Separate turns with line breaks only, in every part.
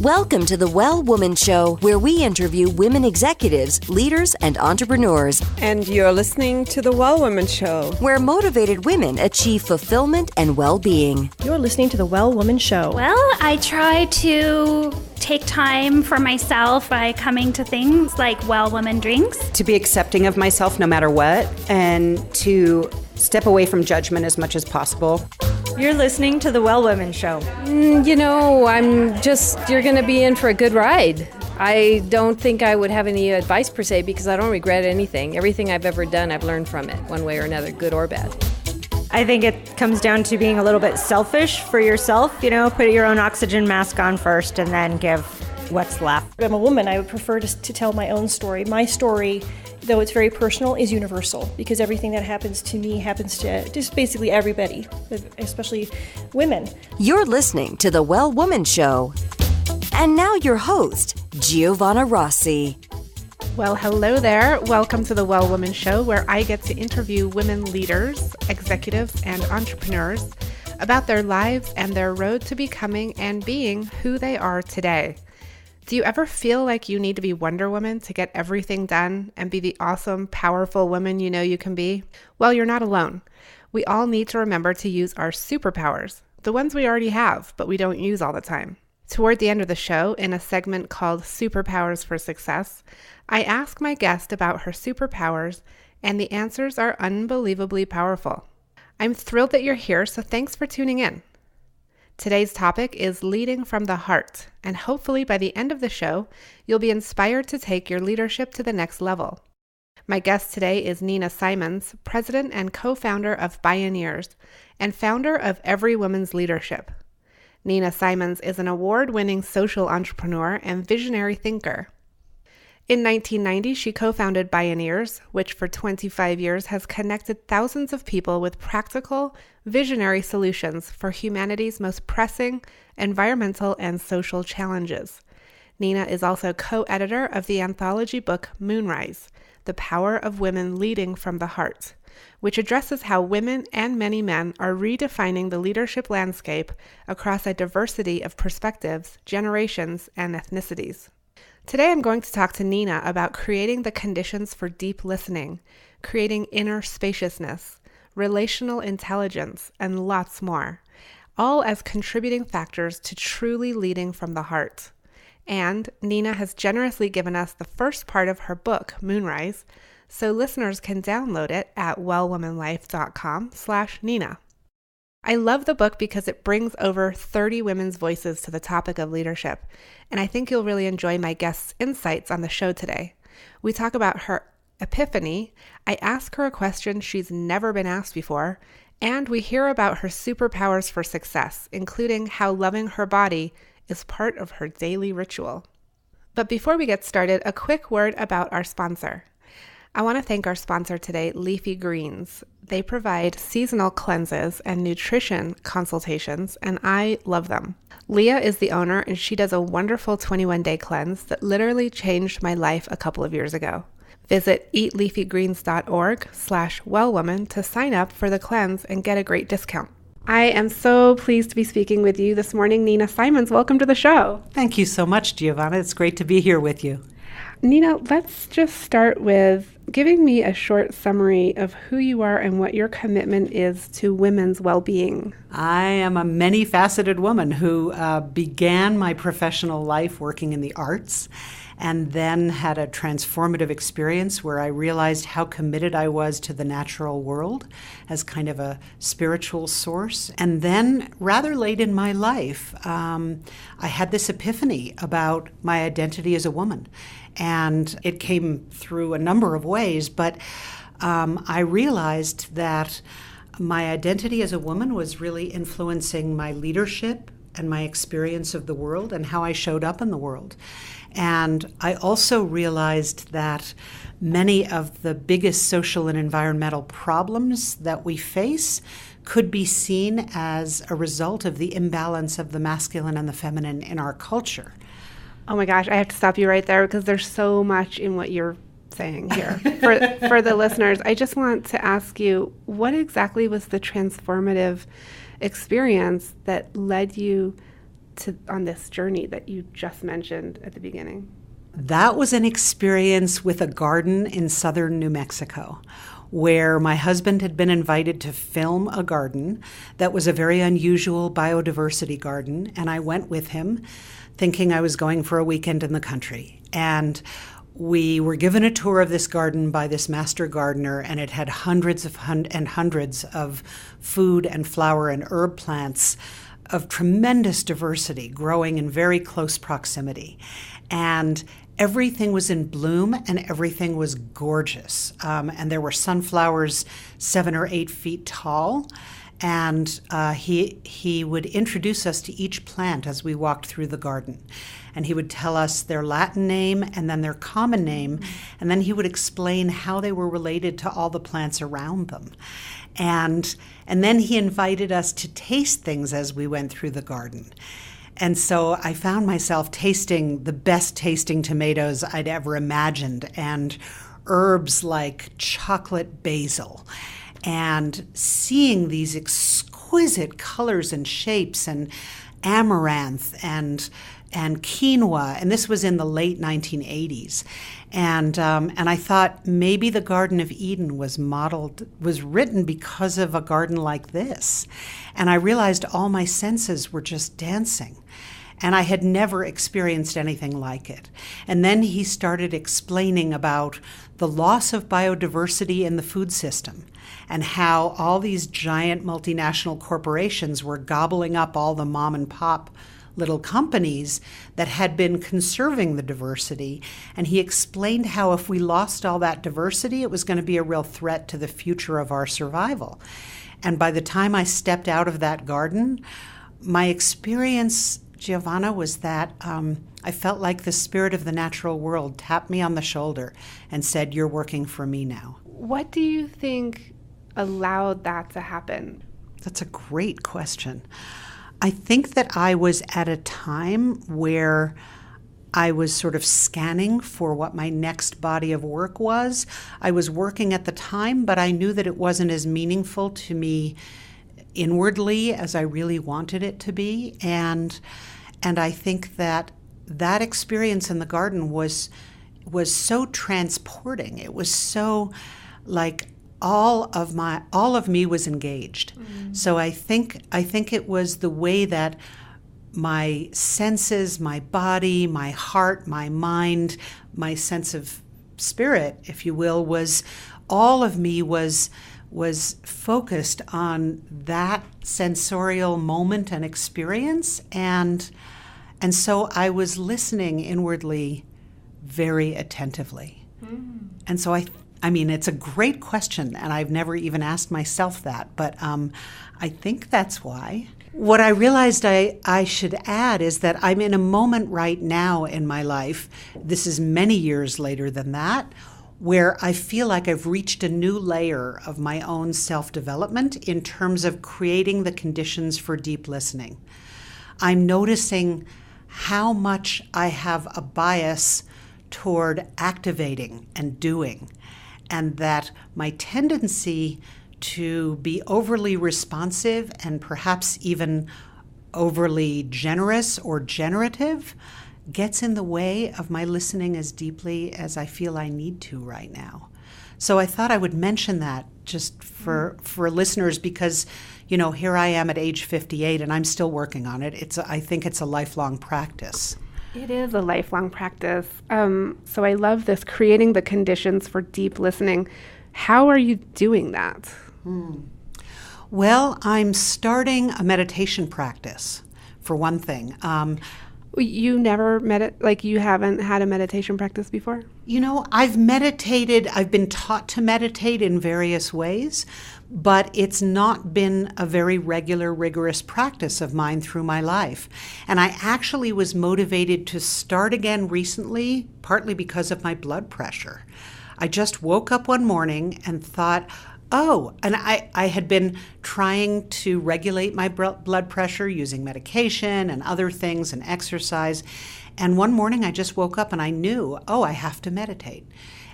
Welcome to the Well Woman Show, where we interview women executives, leaders, and entrepreneurs.
And you're listening to the Well Woman Show,
where motivated women achieve fulfillment and well-being.
You're listening to the Well Woman Show.
Well, I try to take time for myself by coming to things like Well Woman drinks.
To be accepting of myself no matter what, and to step away from judgment as much as possible.
You're listening to the Well Woman Show.
You're going to be in for a good ride. I don't think I would have any advice per se because I don't regret anything. Everything I've ever done, I've learned from it, one way or another, good or bad.
I think it comes down to being a little bit selfish for yourself. Put your own oxygen mask on first and then give what's left.
I'm a woman. I would prefer to tell my own story. My story, though it's very personal, is universal because everything that happens to me happens to just basically everybody, especially women.
You're listening to the Well Woman Show. And now your host, Giovanna Rossi.
Well, hello there. Welcome to the Well Woman Show, where I get to interview women leaders, executives, and entrepreneurs about their lives and their road to becoming and being who they are today. Do you ever feel like you need to be Wonder Woman to get everything done and be the awesome, powerful woman you know you can be? Well, you're not alone. We all need to remember to use our superpowers, the ones we already have, but we don't use all the time. Toward the end of the show, in a segment called Superpowers for Success, I ask my guest about her superpowers, and the answers are unbelievably powerful. I'm thrilled that you're here, so thanks for tuning in. Today's topic is leading from the heart, and hopefully by the end of the show, you'll be inspired to take your leadership to the next level. My guest today is Nina Simons, president and co-founder of Bioneers, and founder of Every Woman's Leadership. Nina Simons is an award-winning social entrepreneur and visionary thinker. In 1990, she co-founded Bioneers, which for 25 years has connected thousands of people with practical, visionary solutions for humanity's most pressing environmental and social challenges. Nina is also co-editor of the anthology book Moonrise, The Power of Women Leading from the Heart, which addresses how women and many men are redefining the leadership landscape across a diversity of perspectives, generations, and ethnicities. Today I'm going to talk to Nina about creating the conditions for deep listening, creating inner spaciousness, relational intelligence, and lots more, all as contributing factors to truly leading from the heart. And Nina has generously given us the first part of her book, Moonrise, so listeners can download it at wellwomanlife.com/Nina. I love the book because it brings over 30 women's voices to the topic of leadership, and I think you'll really enjoy my guest's insights on the show today. We talk about her epiphany, I ask her a question she's never been asked before, and we hear about her superpowers for success, including how loving her body is part of her daily ritual. But before we get started, a quick word about our sponsor. I want to thank our sponsor today, Leafy Greens. They provide seasonal cleanses and nutrition consultations, and I love them. Leah is the owner, and she does a wonderful 21-day cleanse that literally changed my life a couple of years ago. Visit eatleafygreens.org/wellwoman to sign up for the cleanse and get a great discount. I am so pleased to be speaking with you this morning, Nina Simons. Welcome to the show.
Thank you so much, Giovanna. It's great to be here with you.
Nina, let's just start with giving me a short summary of who you are and what your commitment is to women's well-being.
I am a many-faceted woman who began my professional life working in the arts and then had a transformative experience where I realized how committed I was to the natural world as kind of a spiritual source. And then rather late in my life, I had this epiphany about my identity as a woman. And it came through a number of ways, but I realized that my identity as a woman was really influencing my leadership and my experience of the world and how I showed up in the world. And I also realized that many of the biggest social and environmental problems that we face could be seen as a result of the imbalance of the masculine and the feminine in our culture.
Oh my gosh, I have to stop you right there because there's so much in what you're saying here. For the listeners, I just want to ask you, what exactly was the transformative experience that led you on this journey that you just mentioned at the beginning?
That was an experience with a garden in southern New Mexico, where my husband had been invited to film a garden that was a very unusual biodiversity garden, and I went with him thinking I was going for a weekend in the country. And we were given a tour of this garden by this master gardener, and it had hundreds of food and flower and herb plants of tremendous diversity growing in very close proximity. And everything was in bloom and everything was gorgeous. And there were sunflowers 7 or 8 feet tall. And he would introduce us to each plant as we walked through the garden. And he would tell us their Latin name and then their common name. And then he would explain how they were related to all the plants around them. And then he invited us to taste things as we went through the garden. And so I found myself tasting the best tasting tomatoes I'd ever imagined, and herbs like chocolate basil, and seeing these exquisite colors and shapes, and amaranth and quinoa. And this was in the late 1980s. And I thought maybe the Garden of Eden was written because of a garden like this. And I realized all my senses were just dancing. And I had never experienced anything like it. And then he started explaining about the loss of biodiversity in the food system and how all these giant multinational corporations were gobbling up all the mom and pop little companies that had been conserving the diversity. And he explained how if we lost all that diversity, it was going to be a real threat to the future of our survival. And by the time I stepped out of that garden, my experience, Giovanna, was that I felt like the spirit of the natural world tapped me on the shoulder and said, "You're working for me now."
What do you think allowed that to happen?
That's a great question. I think that I was at a time where I was sort of scanning for what my next body of work was. I was working at the time, but I knew that it wasn't as meaningful to me inwardly as I really wanted it to be. And I think that experience in the garden was so transporting. It was so like all of me was engaged. So I think it was the way that my senses, my body, my heart, my mind, my sense of spirit, if you will, was all of me was focused on that sensorial moment and experience, and so I was listening inwardly very attentively. And so I mean, it's a great question, and I've never even asked myself that, but I think that's why. What I realized I should add is that I'm in a moment right now in my life, this is many years later than that, where I feel like I've reached a new layer of my own self-development in terms of creating the conditions for deep listening. I'm noticing how much I have a bias toward activating and doing, and that my tendency to be overly responsive and perhaps even overly generous or generative gets in the way of my listening as deeply as I feel I need to right now. So I thought I would mention that just for listeners, because, you know, here I am at age 58 and I'm still working on it. I think it's a lifelong practice.
It is a lifelong practice. So I love this, creating the conditions for deep listening. How are you doing that?
Well, I'm starting a meditation practice, for one thing.
You never you haven't had a meditation practice before?
You know, I've meditated, I've been taught to meditate in various ways, but it's not been a very regular, rigorous practice of mine through my life. And I actually was motivated to start again recently, partly because of my blood pressure. I just woke up one morning and thought, and I had been trying to regulate my blood pressure using medication and other things and exercise. And one morning I just woke up and I knew, I have to meditate.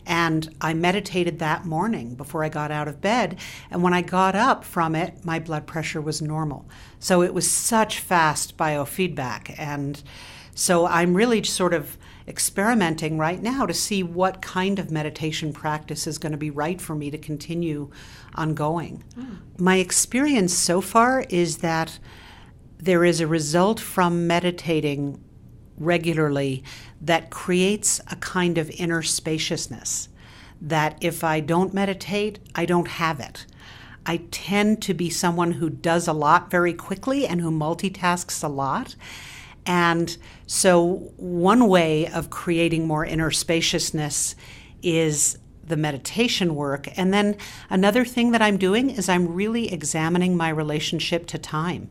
And I meditated that morning before I got out of bed. And when I got up from it, my blood pressure was normal. So it was such fast biofeedback. And so I'm really sort of experimenting right now to see what kind of meditation practice is going to be right for me to continue ongoing. My experience so far is that there is a result from meditating regularly that creates a kind of inner spaciousness that if I don't meditate, I don't have it. I tend to be someone who does a lot very quickly and who multitasks a lot. And so one way of creating more inner spaciousness is the meditation work. And then another thing that I'm doing is I'm really examining my relationship to time,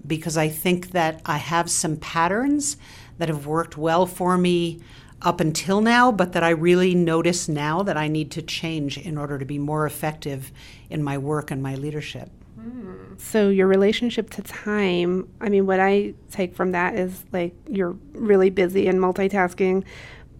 because I think that I have some patterns that have worked well for me up until now, but that I really notice now that I need to change in order to be more effective in my work and my leadership.
So your relationship to time, I mean, what I take from that is like you're really busy and multitasking,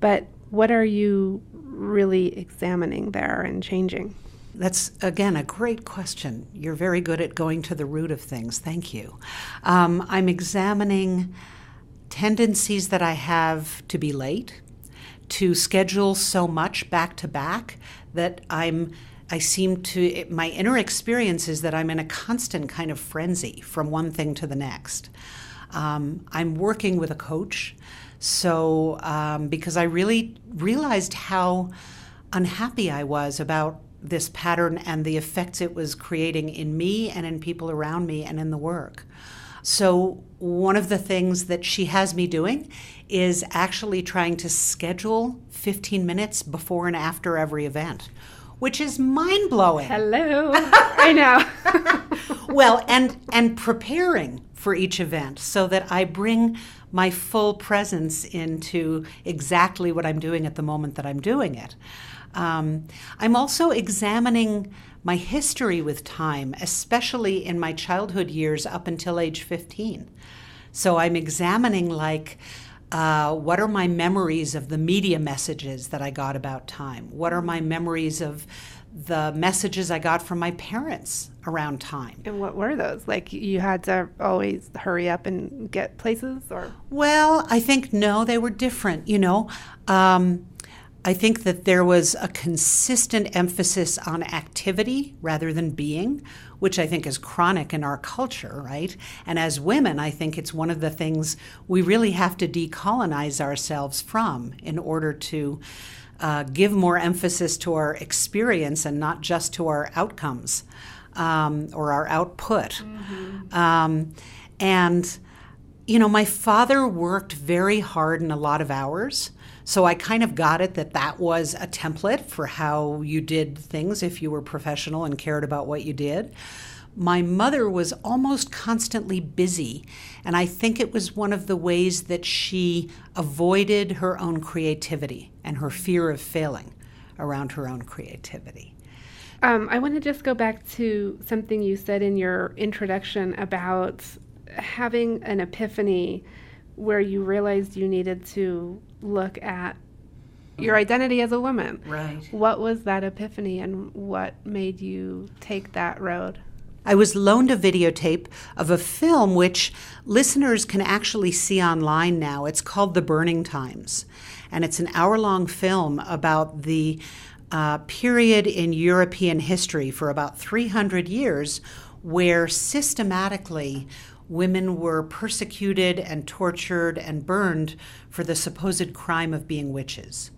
but what are you really examining there and changing?
That's, again, a great question. You're very good at going to the root of things. Thank you. I'm examining tendencies that I have to be late, to schedule so much back to back that my inner experience is that I'm in a constant kind of frenzy from one thing to the next. I'm working with a coach, so because I really realized how unhappy I was about this pattern and the effects it was creating in me and in people around me and in the work. So one of the things that she has me doing is actually trying to schedule 15 minutes before and after every event, which is mind-blowing.
Hello. I know.
Well, and preparing for each event so that I bring my full presence into exactly what I'm doing at the moment that I'm doing it. I'm also examining my history with time, especially in my childhood years up until age 15. So I'm examining what are my memories of the media messages that I got about time? What are my memories of the messages I got from my parents around time?
And what were those? Like you had to always hurry up and get places, or?
Well, I think no, they were different, I think that there was a consistent emphasis on activity rather than being, which I think is chronic in our culture, right? And as women, I think it's one of the things we really have to decolonize ourselves from in order to give more emphasis to our experience and not just to our outcomes or our output. And my father worked very hard and a lot of hours. So I kind of got it that was a template for how you did things if you were professional and cared about what you did. My mother was almost constantly busy, and I think it was one of the ways that she avoided her own creativity and her fear of failing around her own creativity.
I want to just go back to something you said in your introduction about having an epiphany where you realized you needed to look at your identity as a woman.
Right.
What was that epiphany and what made you take that road?
I was loaned a videotape of a film which listeners can actually see online now. It's called The Burning Times, and it's an hour-long film about the period in European history for about 300 years where systematically women were persecuted and tortured and burned for the supposed crime of being witches.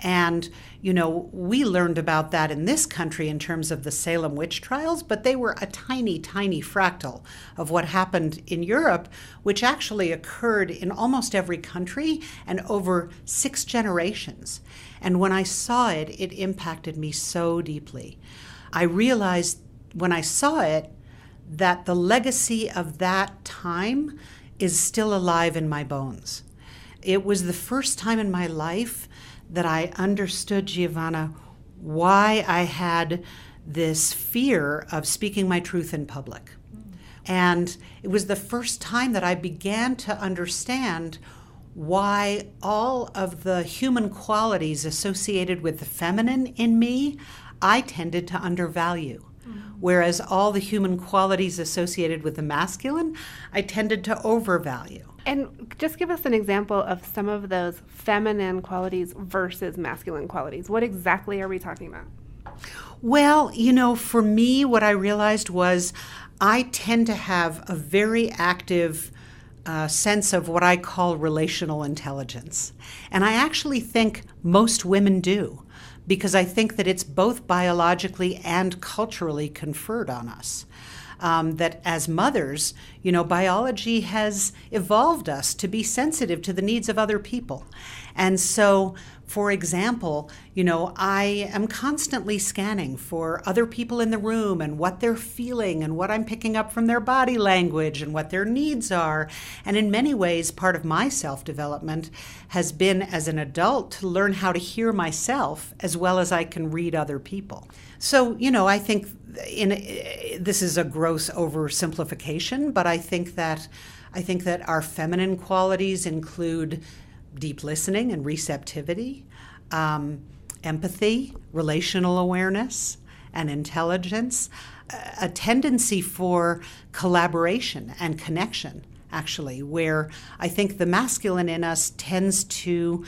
And, we learned about that in this country in terms of the Salem witch trials, but they were a tiny, tiny fractal of what happened in Europe, which actually occurred in almost every country and over 6 generations. And when I saw it, it impacted me so deeply. I realized when I saw it that the legacy of that time is still alive in my bones. It was the first time in my life that I understood, Giovanna, why I had this fear of speaking my truth in public. And it was the first time that I began to understand why all of the human qualities associated with the feminine in me, I tended to undervalue. Whereas all the human qualities associated with the masculine, I tended to overvalue.
And just give us an example of some of those feminine qualities versus masculine qualities. What exactly are we talking about?
Well, for me, what I realized was I tend to have a very active sense of what I call relational intelligence. And I actually think most women do, because I think that it's both biologically and culturally conferred on us. That as mothers, biology has evolved us to be sensitive to the needs of other people. And so, for example, I am constantly scanning for other people in the room and what they're feeling and what I'm picking up from their body language and what their needs are. And in many ways, part of my self-development has been as an adult to learn how to hear myself as well as I can read other people. So, I think this is a gross oversimplification, but I think that our feminine qualities include deep listening and receptivity, empathy, relational awareness, and intelligence, a tendency for collaboration and connection, actually, where I think the masculine in us tends to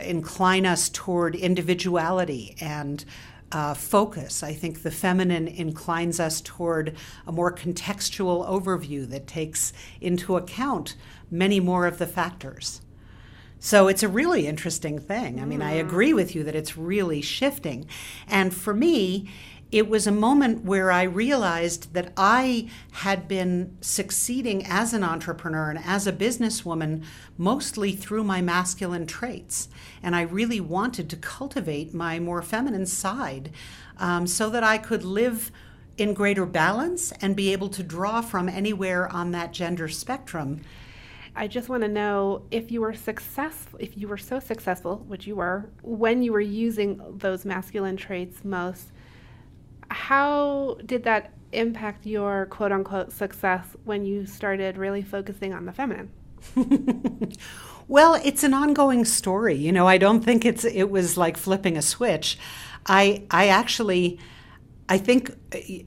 incline us toward individuality and focus. I think the feminine inclines us toward a more contextual overview that takes into account many more of the factors. So it's a really interesting thing. I mean, I agree with you that it's really shifting. And for me, it was a moment where I realized that I had been succeeding as an entrepreneur and as a businesswoman mostly through my masculine traits. And I really wanted to cultivate my more feminine side so that I could live in greater balance and be able to draw from anywhere on that gender spectrum.
I just want to know if you were so successful, which you were, when you were using those masculine traits most, how did that impact your quote unquote success when you started really focusing on the feminine?
Well, it's an ongoing story. I don't think it was like flipping a switch. I think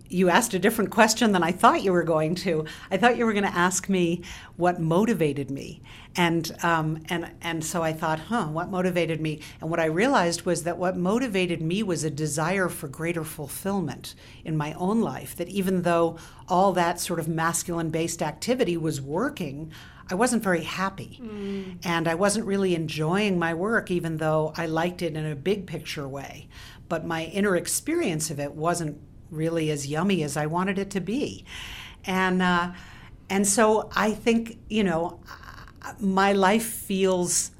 you asked a different question than I thought you were going to. I thought you were going to ask me what motivated me. And so I thought, what motivated me? And what I realized was that what motivated me was a desire for greater fulfillment in my own life, that even though all that sort of masculine-based activity was working, I wasn't very happy. And I wasn't really enjoying my work, even though I liked it in a big picture way. But my inner experience of it wasn't really as yummy as I wanted it to be. And so I think, my life feels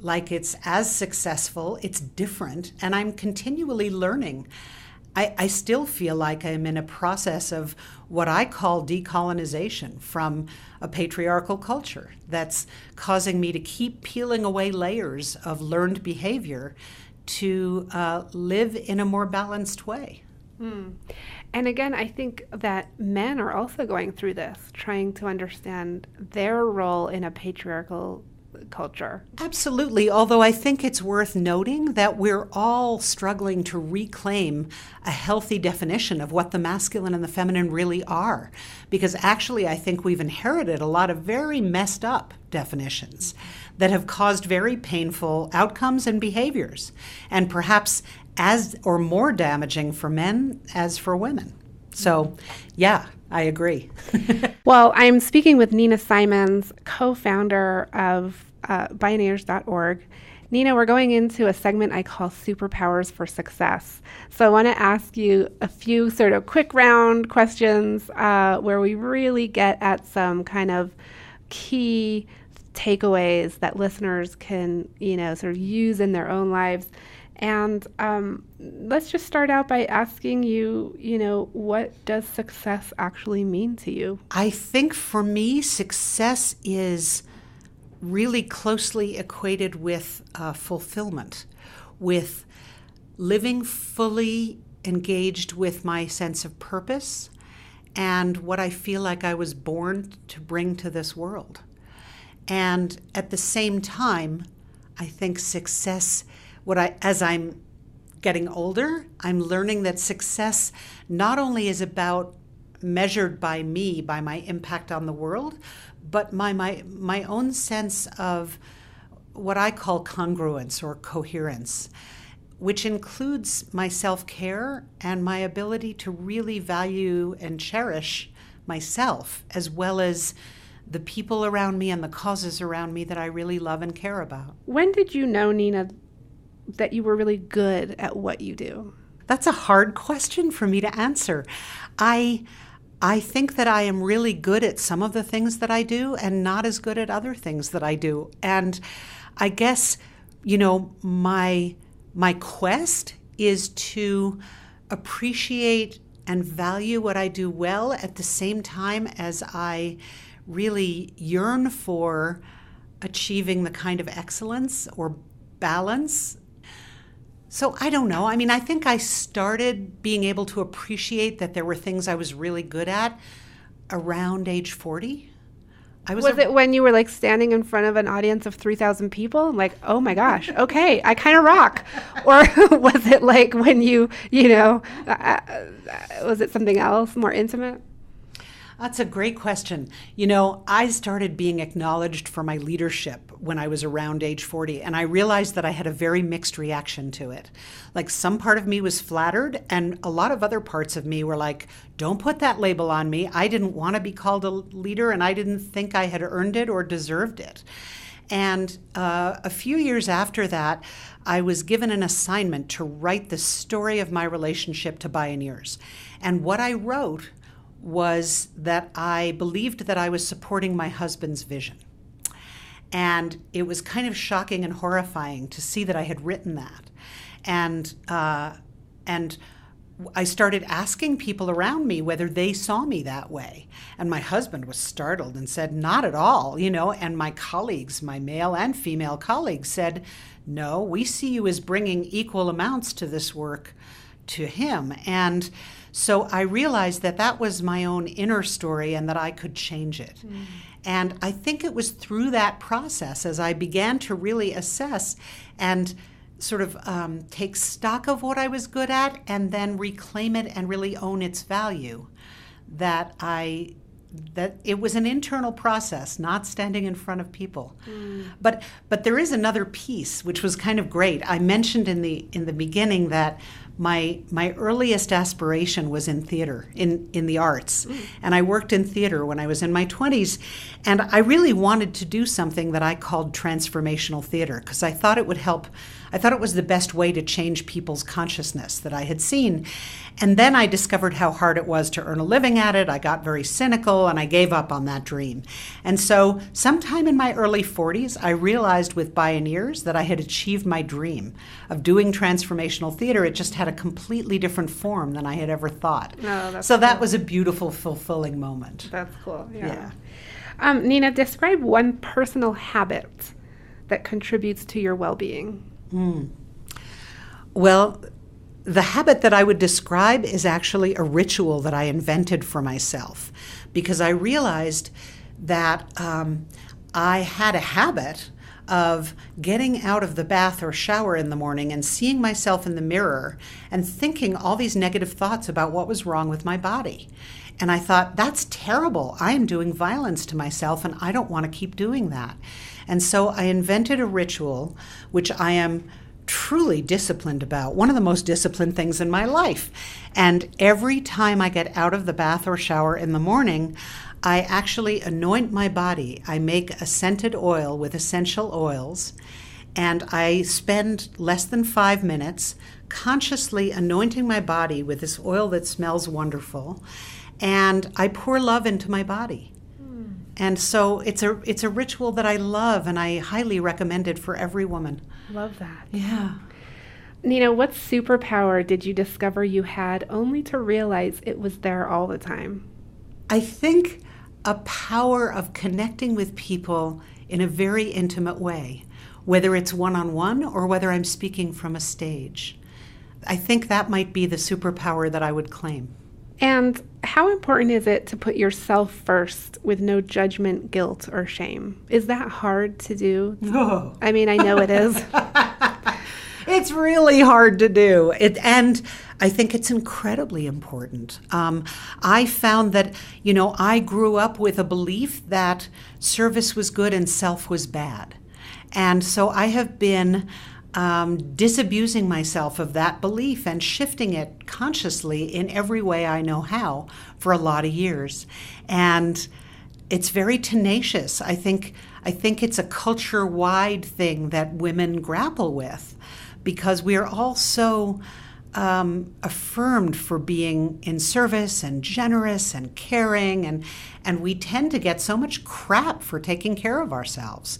like it's as successful, it's different, and I'm continually learning. I still feel like I'm in a process of what I call decolonization from a patriarchal culture that's causing me to keep peeling away layers of learned behavior to live in a more balanced way.
And again, I think that men are also going through this, trying to understand their role in a patriarchal culture.
Absolutely, although I think it's worth noting that we're all struggling to reclaim a healthy definition of what the masculine and the feminine really are. Because actually, I think we've inherited a lot of very messed up definitions that have caused very painful outcomes and behaviors, and perhaps as or more damaging for men as for women. So, yeah, I agree.
Well, I'm speaking with Nina Simons, co-founder of Bioneers.org. Nina, we're going into a segment I call Superpowers for Success. So I want to ask you a few sort of quick round questions where we really get at some kind of key takeaways that listeners can, sort of use in their own lives. And let's just start out by asking you, what does success actually mean to you?
I think for me, success is really closely equated with fulfillment, with living fully engaged with my sense of purpose and what I feel like I was born to bring to this world. And at the same time, I think success, as I'm getting older, I'm learning that success not only is about measured by me, by my impact on the world, but my own sense of what I call congruence or coherence, which includes my self-care and my ability to really value and cherish myself, as well as the people around me and the causes around me that I really love and care about.
When did you know, Nina, that you were really good at what you do?
That's a hard question for me to answer. I think that I am really good at some of the things that I do and not as good at other things that I do. And I guess, my quest is to appreciate and value what I do well at the same time as I really yearn for achieving the kind of excellence or balance. So I don't know. I mean, I think I started being able to appreciate that there were things I was really good at around age 40.
Was it when you were like standing in front of an audience of 3,000 people? Like, oh my gosh, okay, I kind of rock. Or was it like when was it something else, more intimate?
That's a great question. I started being acknowledged for my leadership when I was around age 40, and I realized that I had a very mixed reaction to it. Like, some part of me was flattered, and a lot of other parts of me were like, don't put that label on me. I didn't want to be called a leader, and I didn't think I had earned it or deserved it. And a few years after that, I was given an assignment to write the story of my relationship to Bioneers. And what I wrote was that I believed that I was supporting my husband's vision. And it was kind of shocking and horrifying to see that I had written that. And I started asking people around me whether they saw me that way. And my husband was startled and said, not at all, and my colleagues, my male and female colleagues, said, no, we see you as bringing equal amounts to this work to him. And so I realized that that was my own inner story and that I could change it. Mm. And I think it was through that process, as I began to really assess and sort of take stock of what I was good at and then reclaim it and really own its value, that it was an internal process, not standing in front of people. Mm. But there is another piece which was kind of great. I mentioned in the beginning that my earliest aspiration was in theater, in the arts. Mm. And I worked in theater when I was in my 20s. And I really wanted to do something that I called transformational theater, because I thought it would help. I thought it was the best way to change people's consciousness that I had seen. And then I discovered how hard it was to earn a living at it. I got very cynical and I gave up on that dream. And so sometime in my early 40s, I realized with Bioneers that I had achieved my dream of doing transformational theater. It just had a completely different form than I had ever thought.
Oh,
so that was a beautiful, fulfilling moment.
That's cool. Yeah. Nina, describe one personal habit that contributes to your well-being.
Well, the habit that I would describe is actually a ritual that I invented for myself, because I realized that I had a habit of getting out of the bath or shower in the morning and seeing myself in the mirror and thinking all these negative thoughts about what was wrong with my body. And I thought, that's terrible. I am doing violence to myself and I don't want to keep doing that. And so I invented a ritual which I am truly disciplined about, one of the most disciplined things in my life. And every time I get out of the bath or shower in the morning, I actually anoint my body. I make a scented oil with essential oils, and I spend less than 5 minutes consciously anointing my body with this oil that smells wonderful, and I pour love into my body. And so it's a ritual that I love, and I highly recommend it for every woman.
Love that.
Yeah.
Nina, what superpower did you discover you had only to realize it was there all the time?
I think a power of connecting with people in a very intimate way, whether it's one-on-one or whether I'm speaking from a stage. I think that might be the superpower that I would claim.
And how important is it to put yourself first with no judgment, guilt, or shame? Is that hard to do?
Oh.
I mean, I know it is.
It's really hard to do. And I think it's incredibly important. I found that, I grew up with a belief that service was good and self was bad. And so I have been disabusing myself of that belief and shifting it consciously in every way I know how for a lot of years. And it's very tenacious. I think it's a culture-wide thing that women grapple with, because we are all so affirmed for being in service and generous and caring, and we tend to get so much crap for taking care of ourselves.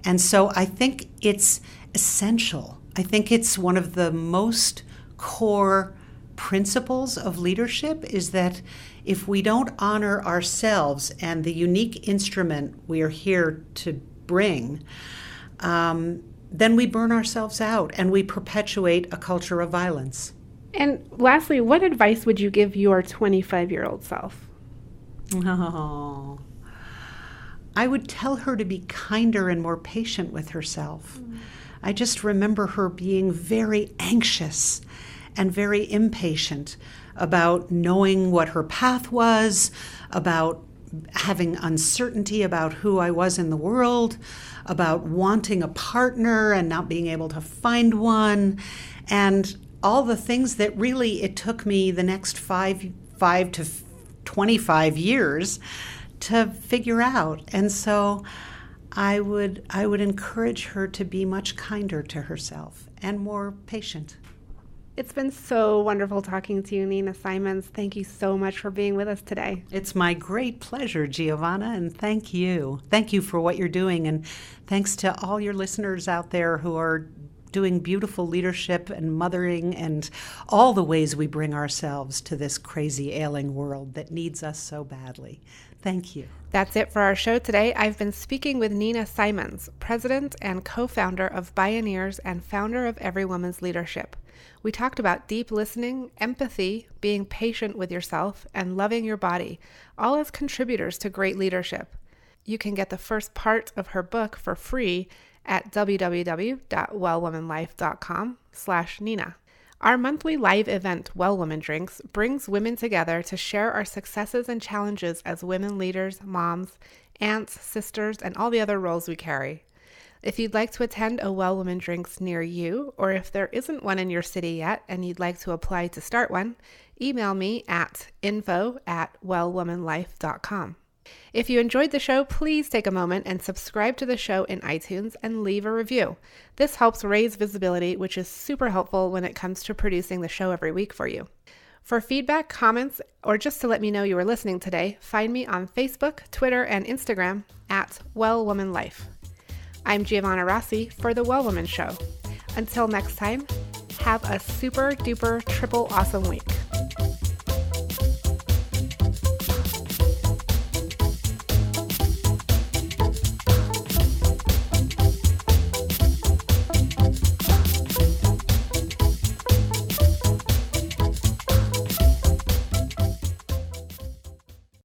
And so I think it's essential. I think it's one of the most core principles of leadership, is that if we don't honor ourselves and the unique instrument we are here to bring, then we burn ourselves out and we perpetuate a culture of violence.
And lastly, what advice would you give your 25-year-old self?
Oh, I would tell her to be kinder and more patient with herself. I just remember her being very anxious and very impatient about knowing what her path was, about having uncertainty about who I was in the world, about wanting a partner and not being able to find one, and all the things that really it took me the next 5 to 25 years to figure out. And so I would encourage her to be much kinder to herself and more patient.
It's been so wonderful talking to you, Nina Simons. Thank you so much for being with us today.
It's my great pleasure, Giovanna, and thank you. Thank you for what you're doing, and thanks to all your listeners out there who are doing beautiful leadership and mothering and all the ways we bring ourselves to this crazy, ailing world that needs us so badly. Thank you.
That's it for our show today. I've been speaking with Nina Simons, president and co-founder of Bioneers and founder of Every Woman's Leadership. We talked about deep listening, empathy, being patient with yourself, and loving your body, all as contributors to great leadership. You can get the first part of her book for free at www.wellwomanlife.com/Nina. Our monthly live event, Well Woman Drinks, brings women together to share our successes and challenges as women leaders, moms, aunts, sisters, and all the other roles we carry. If you'd like to attend a Well Woman Drinks near you, or if there isn't one in your city yet and you'd like to apply to start one, email me at info@wellwomanlife.com. If you enjoyed the show, please take a moment and subscribe to the show in iTunes and leave a review. This helps raise visibility, which is super helpful when it comes to producing the show every week for you. For feedback, comments, or just to let me know you were listening today, find me on Facebook, Twitter, and Instagram at Well Woman Life. I'm Giovanna Rossi for The Well Woman Show. Until next time, have a super duper triple awesome week.